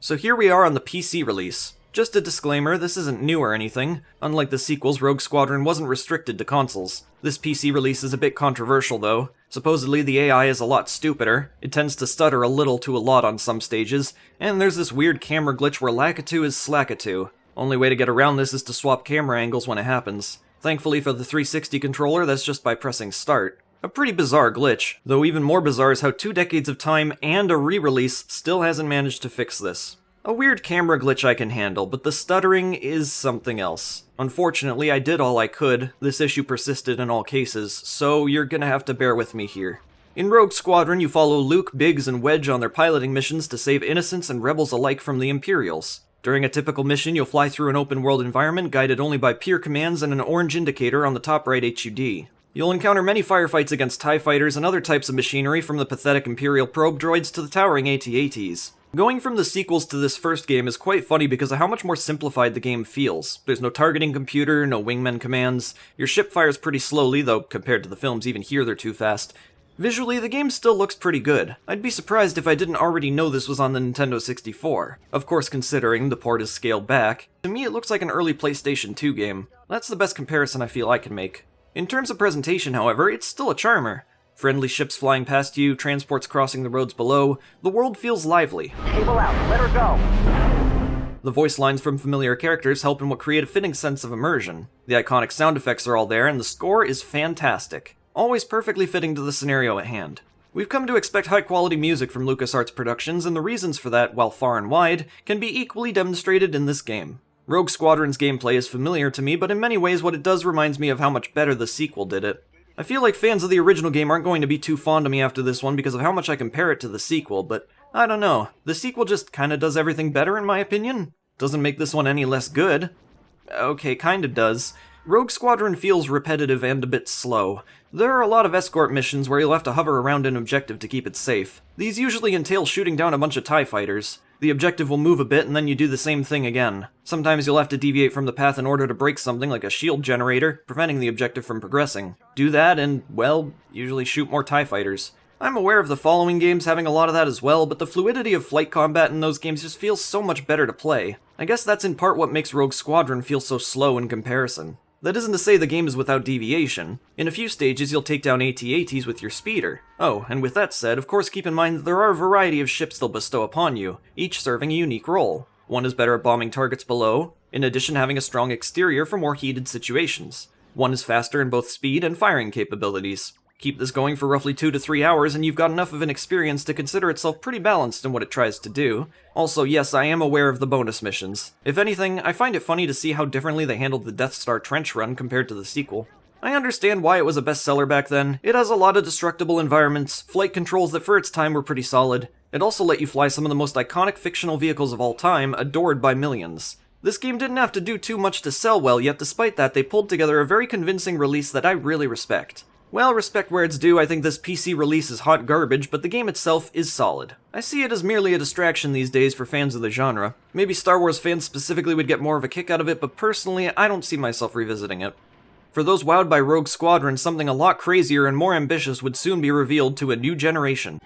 So here we are on the PC release. Just a disclaimer, this isn't new or anything. Unlike the sequels, Rogue Squadron wasn't restricted to consoles. This PC release is a bit controversial though. Supposedly the AI is a lot stupider, it tends to stutter a little to a lot on some stages, and there's this weird camera glitch where Lakitu is Slakitu. Only way to get around this is to swap camera angles when it happens. Thankfully for the 360 controller, that's just by pressing start. A pretty bizarre glitch, though even more bizarre is how 2 decades of time and a re-release still hasn't managed to fix this. A weird camera glitch I can handle, but the stuttering is something else. Unfortunately, I did all I could. This issue persisted in all cases, so you're gonna have to bear with me here. In Rogue Squadron, you follow Luke, Biggs, and Wedge on their piloting missions to save innocents and rebels alike from the Imperials. During a typical mission, you'll fly through an open-world environment guided only by peer commands and an orange indicator on the top right HUD. You'll encounter many firefights against TIE fighters and other types of machinery, from the pathetic Imperial probe droids to the towering AT-ATs. Going from the sequels to this first game is quite funny because of how much more simplified the game feels. There's no targeting computer, no wingman commands, your ship fires pretty slowly, though compared to the films even here they're too fast. Visually, the game still looks pretty good. I'd be surprised if I didn't already know this was on the Nintendo 64. Of course, considering the port is scaled back, to me it looks like an early PlayStation 2 game. That's the best comparison I feel I can make. In terms of presentation, however, it's still a charmer. Friendly ships flying past you, transports crossing the roads below, the world feels lively. Cable out, let her go! The voice lines from familiar characters help in what create a fitting sense of immersion. The iconic sound effects are all there, and the score is fantastic. Always perfectly fitting to the scenario at hand. We've come to expect high-quality music from LucasArts Productions, and the reasons for that, while far and wide, can be equally demonstrated in this game. Rogue Squadron's gameplay is familiar to me, but in many ways what it does reminds me of how much better the sequel did it. I feel like fans of the original game aren't going to be too fond of me after this one because of how much I compare it to the sequel, but I don't know. The sequel just kinda does everything better in my opinion. Doesn't make this one any less good. Okay, kinda does. Rogue Squadron feels repetitive and a bit slow. There are a lot of escort missions where you'll have to hover around an objective to keep it safe. These usually entail shooting down a bunch of TIE fighters. The objective will move a bit and then you do the same thing again. Sometimes you'll have to deviate from the path in order to break something like a shield generator, preventing the objective from progressing. Do that and, well, usually shoot more TIE fighters. I'm aware of the following games having a lot of that as well, but the fluidity of flight combat in those games just feels so much better to play. I guess that's in part what makes Rogue Squadron feel so slow in comparison. That isn't to say the game is without deviation. In a few stages you'll take down AT-ATs with your speeder. Oh, and with that said, of course keep in mind that there are a variety of ships they'll bestow upon you, each serving a unique role. One is better at bombing targets below, in addition having a strong exterior for more heated situations. One is faster in both speed and firing capabilities. Keep this going for roughly 2 to 3 hours and you've got enough of an experience to consider itself pretty balanced in what it tries to do. Also, yes, I am aware of the bonus missions. If anything, I find it funny to see how differently they handled the Death Star trench run compared to the sequel. I understand why it was a bestseller back then. It has a lot of destructible environments, flight controls that for its time were pretty solid. It also let you fly some of the most iconic fictional vehicles of all time, adored by millions. This game didn't have to do too much to sell well, yet despite that they pulled together a very convincing release that I really respect. Well, respect where it's due, I think this PC release is hot garbage, but the game itself is solid. I see it as merely a distraction these days for fans of the genre. Maybe Star Wars fans specifically would get more of a kick out of it, but personally, I don't see myself revisiting it. For those wowed by Rogue Squadron, something a lot crazier and more ambitious would soon be revealed to a new generation.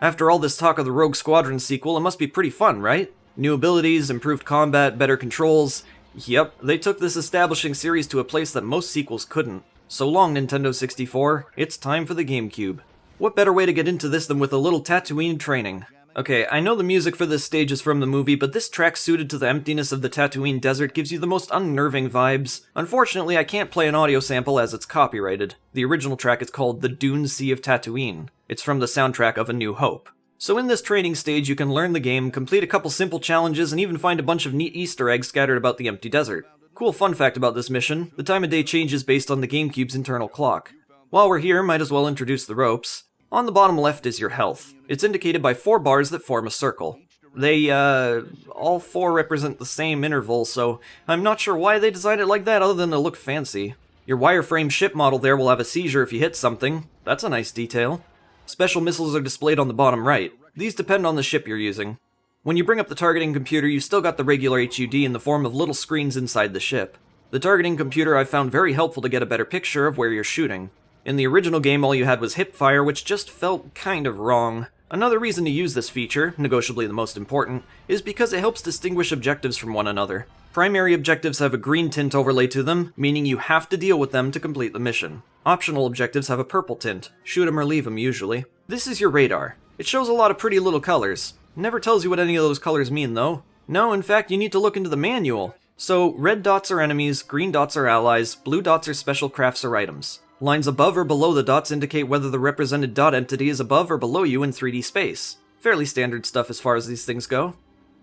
After all this talk of the Rogue Squadron sequel, it must be pretty fun, right? New abilities, improved combat, better controls. Yep, they took this establishing series to a place that most sequels couldn't. So long, Nintendo 64, it's time for the GameCube. What better way to get into this than with a little Tatooine training? Okay, I know the music for this stage is from the movie, but this track suited to the emptiness of the Tatooine desert gives you the most unnerving vibes. Unfortunately, I can't play an audio sample as it's copyrighted. The original track is called The Dune Sea of Tatooine. It's from the soundtrack of A New Hope. So in this training stage you can learn the game, complete a couple simple challenges, and even find a bunch of neat Easter eggs scattered about the empty desert. Cool fun fact about this mission, the time of day changes based on the GameCube's internal clock. While we're here, might as well introduce the ropes. On the bottom left is your health. It's indicated by 4 bars that form a circle. They, all 4 represent the same interval, so I'm not sure why they designed it like that other than to look fancy. Your wireframe ship model there will have a seizure if you hit something. That's a nice detail. Special missiles are displayed on the bottom right. These depend on the ship you're using. When you bring up the targeting computer, you still got the regular HUD in the form of little screens inside the ship. The targeting computer I've found very helpful to get a better picture of where you're shooting. In the original game, all you had was hip fire, which just felt kind of wrong. Another reason to use this feature, negotiably the most important, is because it helps distinguish objectives from one another. Primary objectives have a green tint overlay to them, meaning you have to deal with them to complete the mission. Optional objectives have a purple tint, shoot 'em or leave 'em usually. This is your radar. It shows a lot of pretty little colors. Never tells you what any of those colors mean though. No, in fact, you need to look into the manual. So, red dots are enemies, green dots are allies, blue dots are special crafts or items. Lines above or below the dots indicate whether the represented dot entity is above or below you in 3D space. Fairly standard stuff as far as these things go.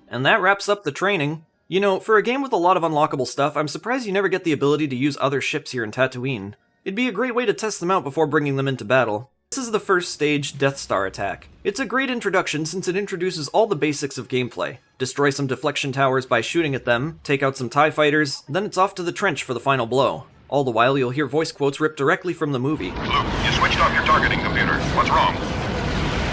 And that wraps up the training. You know, for a game with a lot of unlockable stuff, I'm surprised you never get the ability to use other ships here in Tatooine. It'd be a great way to test them out before bringing them into battle. This is the first stage, Death Star attack. It's a great introduction since it introduces all the basics of gameplay. Destroy some deflection towers by shooting at them, take out some TIE fighters, then it's off to the trench for the final blow. All the while you'll hear voice quotes ripped directly from the movie. Luke, you switched off your targeting computer. What's wrong?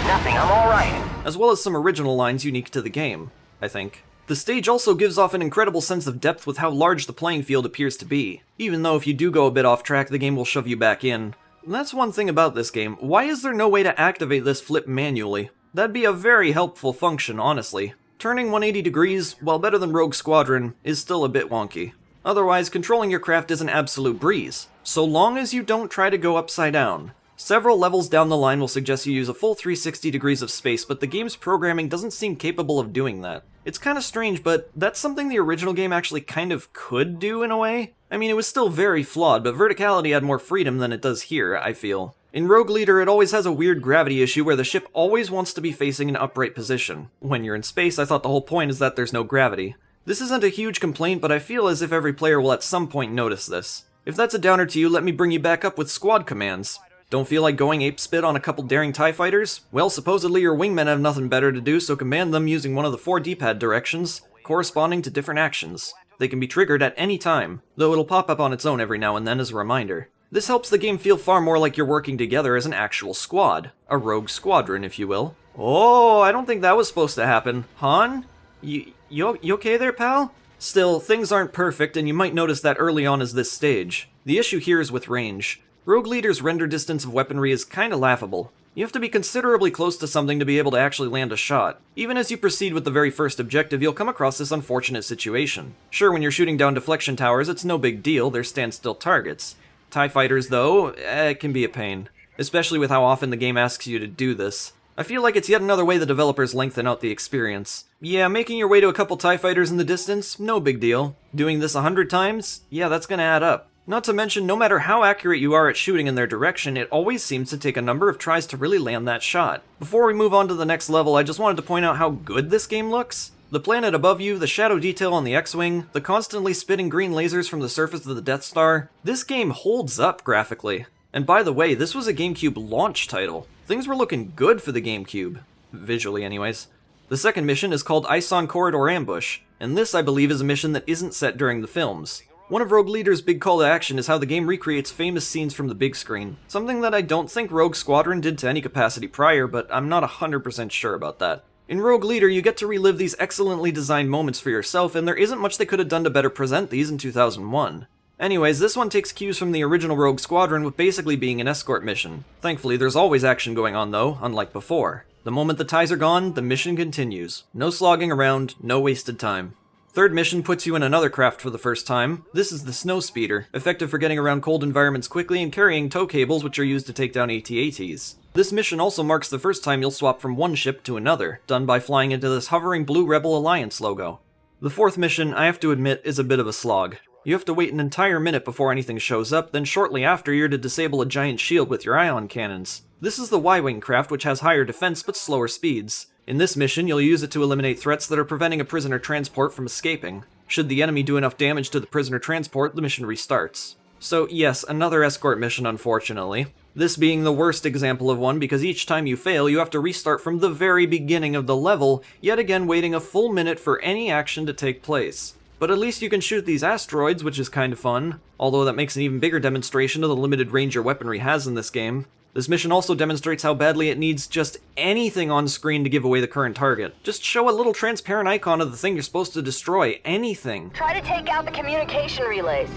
Nothing, I'm alright. As well as some original lines unique to the game, I think. The stage also gives off an incredible sense of depth with how large the playing field appears to be, even though if you do go a bit off track, the game will shove you back in. And that's one thing about this game, why is there no way to activate this flip manually? That'd be a very helpful function, honestly. Turning 180 degrees, while better than Rogue Squadron, is still a bit wonky. Otherwise, controlling your craft is an absolute breeze, so long as you don't try to go upside down. Several levels down the line will suggest you use a full 360 degrees of space, but the game's programming doesn't seem capable of doing that. It's kinda strange, but that's something the original game actually kind of could do in a way. I mean, it was still very flawed, but verticality had more freedom than it does here, I feel. In Rogue Leader, it always has a weird gravity issue where the ship always wants to be facing an upright position. When you're in space, I thought the whole point is that there's no gravity. This isn't a huge complaint, but I feel as if every player will at some point notice this. If that's a downer to you, let me bring you back up with squad commands. Don't feel like going ape-spit on a couple daring TIE fighters? Well, supposedly your wingmen have nothing better to do, so command them using one of the 4 D-pad directions, corresponding to different actions. They can be triggered at any time, though it'll pop up on its own every now and then as a reminder. This helps the game feel far more like you're working together as an actual squad. A rogue squadron, if you will. Oh, I don't think that was supposed to happen. Han? You okay there, pal? Still, things aren't perfect, and you might notice that early on as this stage. The issue here is with range. Rogue Leader's render distance of weaponry is kinda laughable. You have to be considerably close to something to be able to actually land a shot. Even as you proceed with the very first objective, you'll come across this unfortunate situation. Sure, when you're shooting down deflection towers, it's no big deal, they're standstill targets. TIE fighters, though, it can be a pain. Especially with how often the game asks you to do this. I feel like it's yet another way the developers lengthen out the experience. Yeah, making your way to a couple TIE fighters in the distance, no big deal. Doing this 100 times? Yeah, that's gonna add up. Not to mention, no matter how accurate you are at shooting in their direction, it always seems to take a number of tries to really land that shot. Before we move on to the next level, I just wanted to point out how good this game looks. The planet above you, the shadow detail on the X-Wing, the constantly spitting green lasers from the surface of the Death Star. This game holds up graphically. And by the way, this was a GameCube launch title. Things were looking good for the GameCube. Visually, anyways. The second mission is called Ison Corridor Ambush, and this, I believe, is a mission that isn't set during the films. One of Rogue Leader's big call to action is how the game recreates famous scenes from the big screen, something that I don't think Rogue Squadron did to any capacity prior, but I'm not 100% sure about that. In Rogue Leader, you get to relive these excellently designed moments for yourself, and there isn't much they could have done to better present these in 2001. Anyways, this one takes cues from the original Rogue Squadron with basically being an escort mission. Thankfully, there's always action going on though, unlike before. The moment the TIEs are gone, the mission continues. No slogging around, no wasted time. Third mission puts you in another craft for the first time. This is the Snow Speeder, effective for getting around cold environments quickly and carrying tow cables which are used to take down AT-ATs. This mission also marks the first time you'll swap from one ship to another, done by flying into this hovering blue Rebel Alliance logo. The fourth mission, I have to admit, is a bit of a slog. You have to wait an entire minute before anything shows up, then shortly after you're to disable a giant shield with your ion cannons. This is the Y-Wing craft, which has higher defense but slower speeds. In this mission, you'll use it to eliminate threats that are preventing a prisoner transport from escaping. Should the enemy do enough damage to the prisoner transport, the mission restarts. So yes, another escort mission unfortunately. This being the worst example of one because each time you fail, you have to restart from the very beginning of the level, yet again waiting a full minute for any action to take place. But at least you can shoot these asteroids, which is kind of fun, although that makes an even bigger demonstration of the limited range your weaponry has in this game. This mission also demonstrates how badly it needs just anything on screen to give away the current target. Just show a little transparent icon of the thing you're supposed to destroy. Anything. Try to take out the communication relays.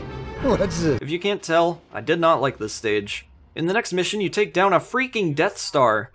What's it? If you can't tell, I did not like this stage. In the next mission, you take down a freaking Death Star.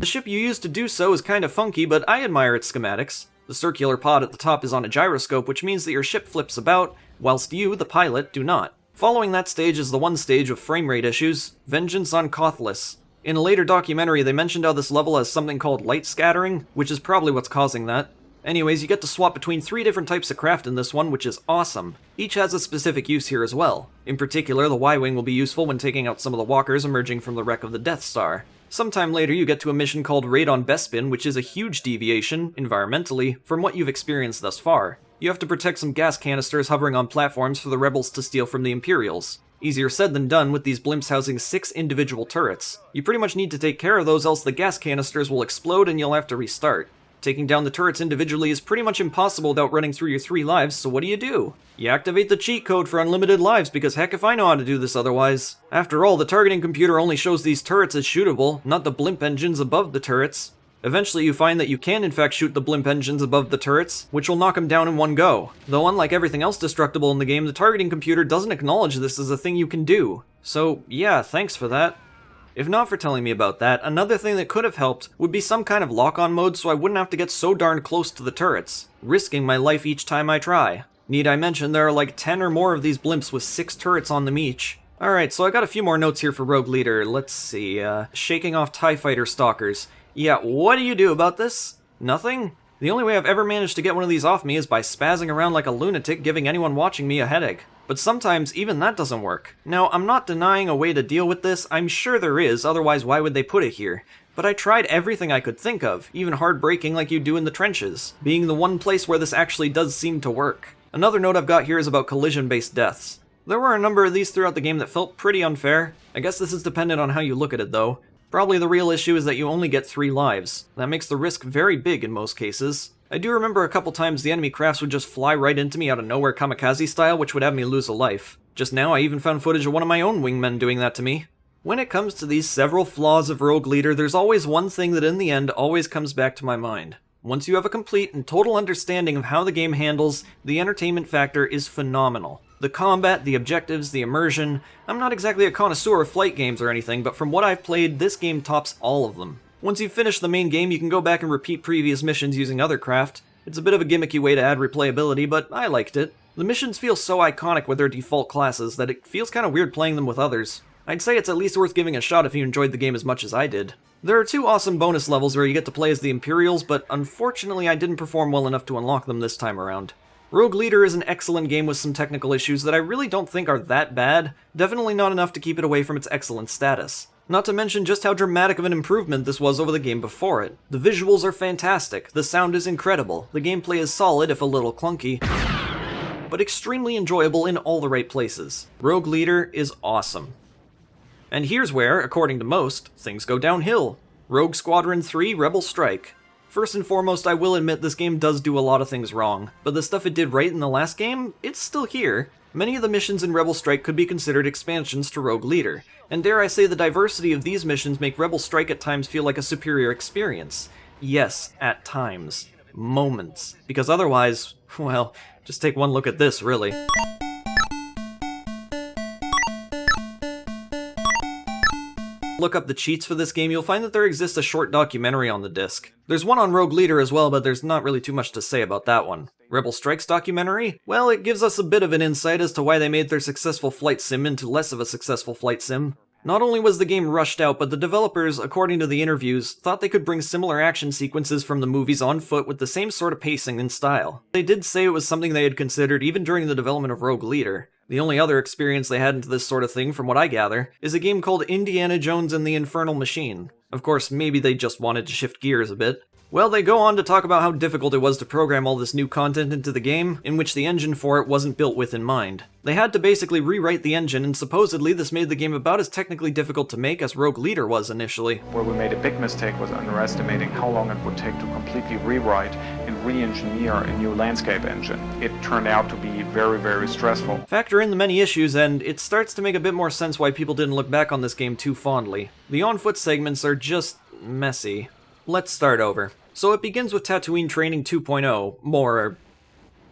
The ship you use to do so is kinda funky, but I admire its schematics. The circular pod at the top is on a gyroscope, which means that your ship flips about, whilst you, the pilot, do not. Following that stage is the one stage of frame rate issues, Vengeance on Cothless. In a later documentary, they mentioned how this level has something called light scattering, which is probably what's causing that. Anyways, you get to swap between 3 different types of craft in this one, which is awesome. Each has a specific use here as well. In particular, the Y-Wing will be useful when taking out some of the walkers emerging from the wreck of the Death Star. Sometime later, you get to a mission called Raid on Bespin, which is a huge deviation, environmentally, from what you've experienced thus far. You have to protect some gas canisters hovering on platforms for the rebels to steal from the Imperials. Easier said than done with these blimps housing 6 individual turrets. You pretty much need to take care of those, else the gas canisters will explode and you'll have to restart. Taking down the turrets individually is pretty much impossible without running through your 3 lives, so what do? You activate the cheat code for unlimited lives, because heck if I know how to do this otherwise. After all, the targeting computer only shows these turrets as shootable, not the blimp engines above the turrets. Eventually you find that you can in fact shoot the blimp engines above the turrets, which will knock them down in one go. Though unlike everything else destructible in the game, the targeting computer doesn't acknowledge this as a thing you can do. So yeah, thanks for that. If not for telling me about that, another thing that could have helped would be some kind of lock-on mode so I wouldn't have to get so darn close to the turrets, risking my life each time I try. Need I mention there are like 10 or more of these blimps with 6 turrets on them each. Alright, so I got a few more notes here for Rogue Leader. Let's see, shaking off TIE Fighter stalkers. Yeah, what do you do about this? Nothing? The only way I've ever managed to get one of these off me is by spazzing around like a lunatic, giving anyone watching me a headache. But sometimes even that doesn't work. Now, I'm not denying a way to deal with this, I'm sure there is, otherwise why would they put it here? But I tried everything I could think of, even hard braking like you do in the trenches, being the one place where this actually does seem to work. Another note I've got here is about collision-based deaths. There were a number of these throughout the game that felt pretty unfair. I guess this is dependent on how you look at it though. Probably the real issue is that you only get 3 lives. That makes the risk very big in most cases. I do remember a couple times the enemy crafts would just fly right into me out of nowhere kamikaze style, which would have me lose a life. Just now I even found footage of one of my own wingmen doing that to me. When it comes to these several flaws of Rogue Leader, there's always one thing that in the end always comes back to my mind. Once you have a complete and total understanding of how the game handles, the entertainment factor is phenomenal. The combat, the objectives, the immersion. I'm not exactly a connoisseur of flight games or anything, but from what I've played, this game tops all of them. Once you've finished the main game, you can go back and repeat previous missions using other craft. It's a bit of a gimmicky way to add replayability, but I liked it. The missions feel so iconic with their default classes that it feels kinda weird playing them with others. I'd say it's at least worth giving a shot if you enjoyed the game as much as I did. There are 2 awesome bonus levels where you get to play as the Imperials, but unfortunately I didn't perform well enough to unlock them this time around. Rogue Leader is an excellent game with some technical issues that I really don't think are that bad, definitely not enough to keep it away from its excellent status. Not to mention just how dramatic of an improvement this was over the game before it. The visuals are fantastic, the sound is incredible, the gameplay is solid if a little clunky, but extremely enjoyable in all the right places. Rogue Leader is awesome. And here's where, according to most, things go downhill. Rogue Squadron 3 Rebel Strike. First and foremost, I will admit this game does do a lot of things wrong, but the stuff it did right in the last game, it's still here. Many of the missions in Rebel Strike could be considered expansions to Rogue Leader, and dare I say the diversity of these missions make Rebel Strike at times feel like a superior experience. Yes, at times. Moments. Because otherwise, well, just take one look at this, really. Look up the cheats for this game, you'll find that there exists a short documentary on the disc. There's one on Rogue Leader as well, but there's not really too much to say about that one. Rebel Strike's documentary? Well, it gives us a bit of an insight as to why they made their successful flight sim into less of a successful flight sim. Not only was the game rushed out, but the developers, according to the interviews, thought they could bring similar action sequences from the movies on foot with the same sort of pacing and style. They did say it was something they had considered even during the development of Rogue Leader. The only other experience they had into this sort of thing, from what I gather, is a game called Indiana Jones and the Infernal Machine. Of course, maybe they just wanted to shift gears a bit. Well, they go on to talk about how difficult it was to program all this new content into the game, in which the engine for it wasn't built with in mind. They had to basically rewrite the engine, and supposedly this made the game about as technically difficult to make as Rogue Leader was initially. Where we made a big mistake was underestimating how long it would take to completely rewrite and re-engineer a new landscape engine. It turned out to be very, very stressful. Factor in the many issues, and it starts to make a bit more sense why people didn't look back on this game too fondly. The on-foot segments are just messy. Let's start over. So it begins with Tatooine Training 2.0,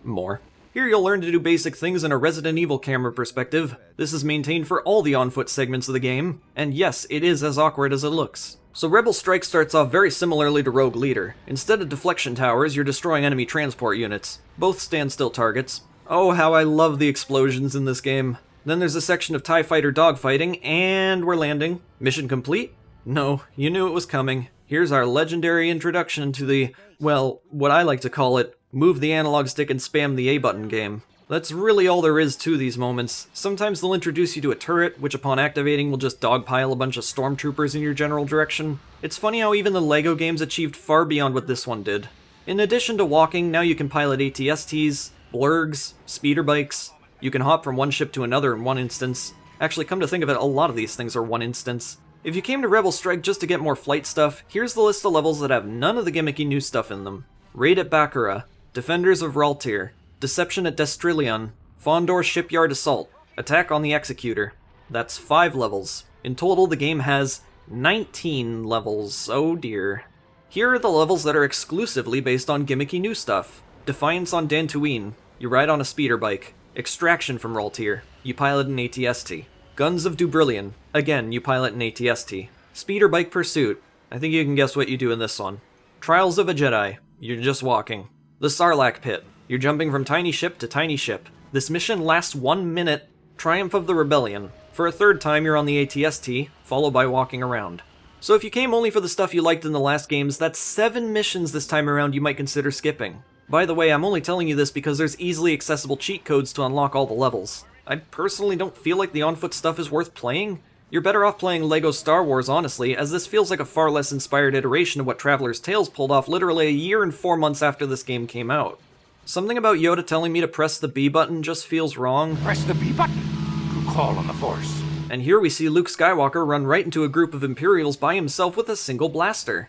more. Here you'll learn to do basic things in a Resident Evil camera perspective. This is maintained for all the on-foot segments of the game, and yes, it is as awkward as it looks. So Rebel Strike starts off very similarly to Rogue Leader. Instead of deflection towers, you're destroying enemy transport units. Both standstill targets. Oh, how I love the explosions in this game. Then there's a section of TIE Fighter dogfighting, and we're landing. Mission complete? No, you knew it was coming. Here's our legendary introduction to the, well, what I like to call it, move the analog stick and spam the A button game. That's really all there is to these moments. Sometimes they'll introduce you to a turret, which upon activating will just dogpile a bunch of stormtroopers in your general direction. It's funny how even the LEGO games achieved far beyond what this one did. In addition to walking, now you can pilot ATSTs, blurgs, speeder bikes. You can hop from one ship to another in one instance. Actually, come to think of it, a lot of these things are one instance. If you came to Rebel Strike just to get more flight stuff, here's the list of levels that have none of the gimmicky new stuff in them. Raid at Baccarat, Defenders of Raltier, Deception at Destrilion, Fondor Shipyard Assault, Attack on the Executor. That's 5 levels. In total, the game has 19 levels. Oh dear. Here are the levels that are exclusively based on gimmicky new stuff. Defiance on Dantooine. You ride on a speeder bike. Extraction from Raltier. You pilot an ATST. Guns of Dubrillion. Again, you pilot an ATST. Speeder Bike Pursuit. I think you can guess what you do in this one. Trials of a Jedi. You're just walking. The Sarlacc Pit. You're jumping from tiny ship to tiny ship. This mission lasts 1 minute. Triumph of the Rebellion. For a third time, you're on the ATST, followed by walking around. So if you came only for the stuff you liked in the last games, that's 7 missions this time around you might consider skipping. By the way, I'm only telling you this because there's easily accessible cheat codes to unlock all the levels. I personally don't feel like the on-foot stuff is worth playing. You're better off playing LEGO Star Wars, honestly, as this feels like a far less inspired iteration of what Traveler's Tales pulled off literally a year and 4 months after this game came out. Something about Yoda telling me to press the B button just feels wrong. Press the B button to call on the Force. And here we see Luke Skywalker run right into a group of Imperials by himself with a single blaster.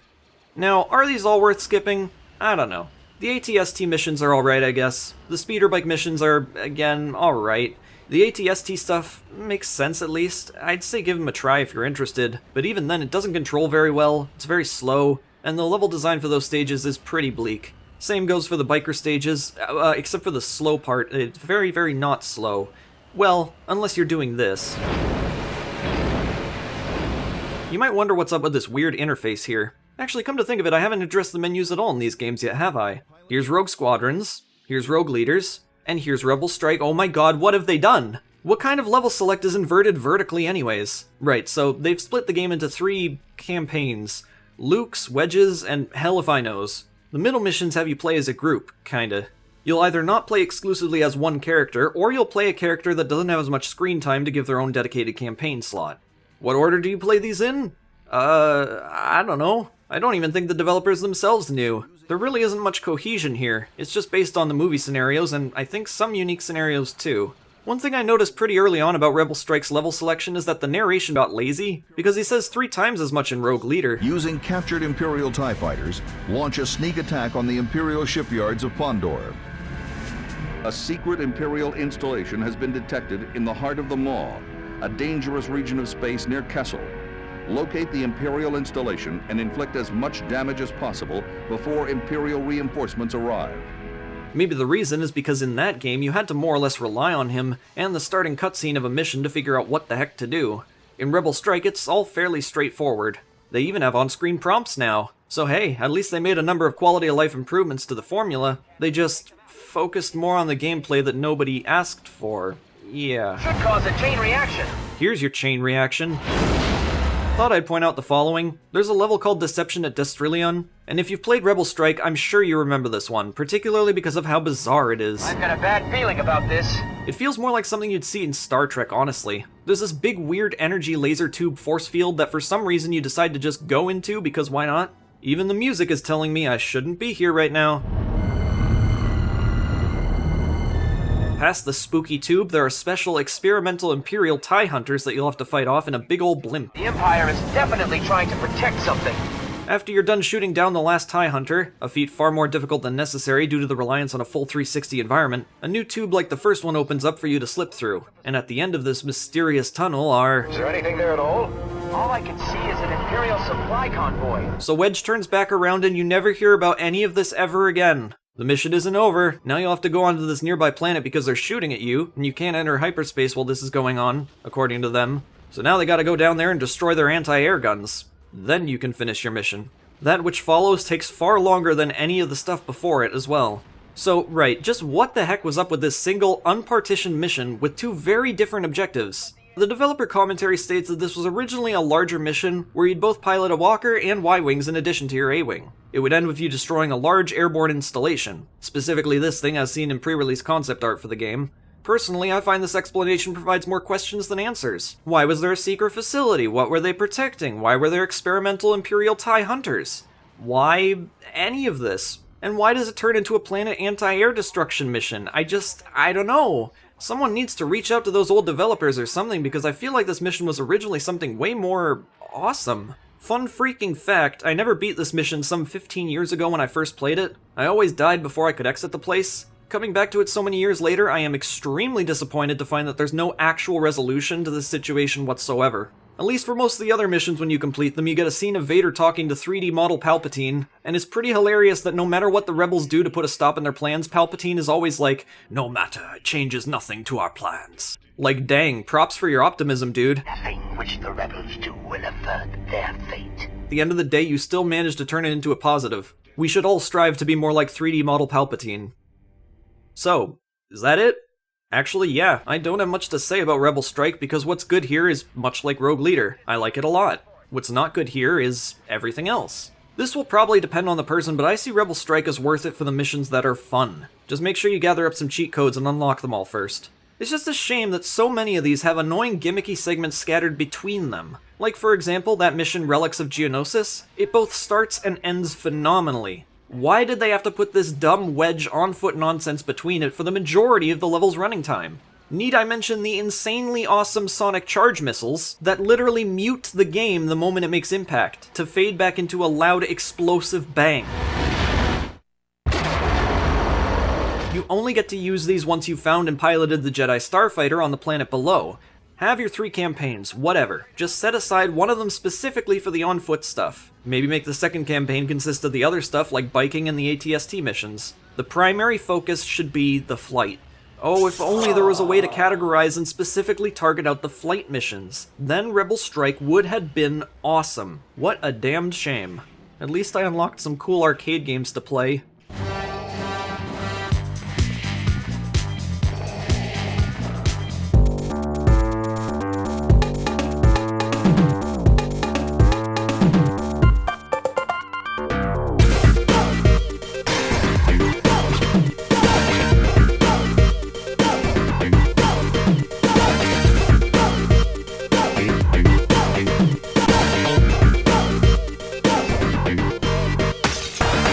Now, are these all worth skipping? I don't know. The ATST missions are alright, I guess. The speeder bike missions are, again, alright. The ATST stuff makes sense at least. I'd say give them a try if you're interested, but even then it doesn't control very well, it's very slow, and the level design for those stages is pretty bleak. Same goes for the biker stages, except for the slow part. It's very, very not slow. Well, unless you're doing this. You might wonder what's up with this weird interface here. Actually, come to think of it, I haven't addressed the menus at all in these games yet, have I? Here's Rogue Squadrons, here's Rogue Leaders, and here's Rebel Strike. Oh my god, what have they done? What kind of level select is inverted vertically anyways? Right, so they've split the game into 3 campaigns. Luke's, Wedge's, and hell if I knows. The middle missions have you play as a group, kinda. You'll either not play exclusively as one character, or you'll play a character that doesn't have as much screen time to give their own dedicated campaign slot. What order do you play these in? I don't know. I don't even think the developers themselves knew. There really isn't much cohesion here. It's just based on the movie scenarios, and I think some unique scenarios too. One thing I noticed pretty early on about Rebel Strike's level selection is that the narration got lazy, because he says 3 times as much in Rogue Leader. Using captured Imperial TIE fighters, launch a sneak attack on the Imperial shipyards of Fondor. A secret Imperial installation has been detected in the heart of the Maw, a dangerous region of space near Kessel. Locate the Imperial installation and inflict as much damage as possible before Imperial reinforcements arrive. Maybe the reason is because in that game you had to more or less rely on him and the starting cutscene of a mission to figure out what the heck to do. In Rebel Strike it's all fairly straightforward. They even have on-screen prompts now. So hey, at least they made a number of quality of life improvements to the formula. They just focused more on the gameplay that nobody asked for. Yeah. Should cause a chain reaction. Here's your chain reaction. Thought I'd point out the following. There's a level called Deception at Destrilion, and if you've played Rebel Strike, I'm sure you remember this one, particularly because of how bizarre it is. I've got a bad feeling about this. It feels more like something you'd see in Star Trek, honestly. There's this big weird energy laser tube force field that for some reason you decide to just go into because why not? Even the music is telling me I shouldn't be here right now. Past the spooky tube, there are special experimental Imperial TIE hunters that you'll have to fight off in a big old blimp. The Empire is definitely trying to protect something. After you're done shooting down the last TIE hunter, a feat far more difficult than necessary due to the reliance on a full 360 environment, a new tube like the first one opens up for you to slip through. And at the end of this mysterious tunnel are... Is there anything there at all? All I can see is an Imperial supply convoy. So Wedge turns back around and you never hear about any of this ever again. The mission isn't over. Now you'll have to go onto this nearby planet because they're shooting at you, and you can't enter hyperspace while this is going on, according to them. So now they gotta go down there and destroy their anti-air guns. Then you can finish your mission. That which follows takes far longer than any of the stuff before it as well. So, right, just what the heck was up with this single, unpartitioned mission with two very different objectives? The developer commentary states that this was originally a larger mission where you'd both pilot a Walker and Y-Wings in addition to your A-Wing. It would end with you destroying a large airborne installation, specifically this thing as seen in pre-release concept art for the game. Personally, I find this explanation provides more questions than answers. Why was there a secret facility? What were they protecting? Why were there experimental Imperial TIE hunters? Why any of this? And why does it turn into a planet anti-air destruction mission? I don't know. Someone needs to reach out to those old developers or something because I feel like this mission was originally something way more awesome. Fun freaking fact, I never beat this mission some 15 years ago when I first played it. I always died before I could exit the place. Coming back to it so many years later, I am extremely disappointed to find that there's no actual resolution to this situation whatsoever. At least for most of the other missions when you complete them, you get a scene of Vader talking to 3D model Palpatine, and it's pretty hilarious that no matter what the rebels do to put a stop in their plans, Palpatine is always like, "No matter, it changes nothing to our plans." Like, dang, props for your optimism, dude. Nothing which the rebels do will avert their fate. At the end of the day, you still managed to turn it into a positive. We should all strive to be more like 3D model Palpatine. So, is that it? Actually, yeah, I don't have much to say about Rebel Strike because what's good here is much like Rogue Leader. I like it a lot. What's not good here is everything else. This will probably depend on the person, but I see Rebel Strike as worth it for the missions that are fun. Just make sure you gather up some cheat codes and unlock them all first. It's just a shame that so many of these have annoying gimmicky segments scattered between them. Like for example, that mission Relics of Geonosis. It both starts and ends phenomenally. Why did they have to put this dumb wedge on-foot nonsense between it for the majority of the level's running time? Need I mention the insanely awesome sonic charge missiles that literally mute the game the moment it makes impact, to fade back into a loud explosive bang? You only get to use these once you've found and piloted the Jedi Starfighter on the planet below. Have your 3 campaigns, whatever. Just set aside one of them specifically for the on-foot stuff. Maybe make the second campaign consist of the other stuff like biking and the ATST missions. The primary focus should be the flight. Oh, if only there was a way to categorize and specifically target out the flight missions. Then Rebel Strike would have been awesome. What a damned shame. At least I unlocked some cool arcade games to play.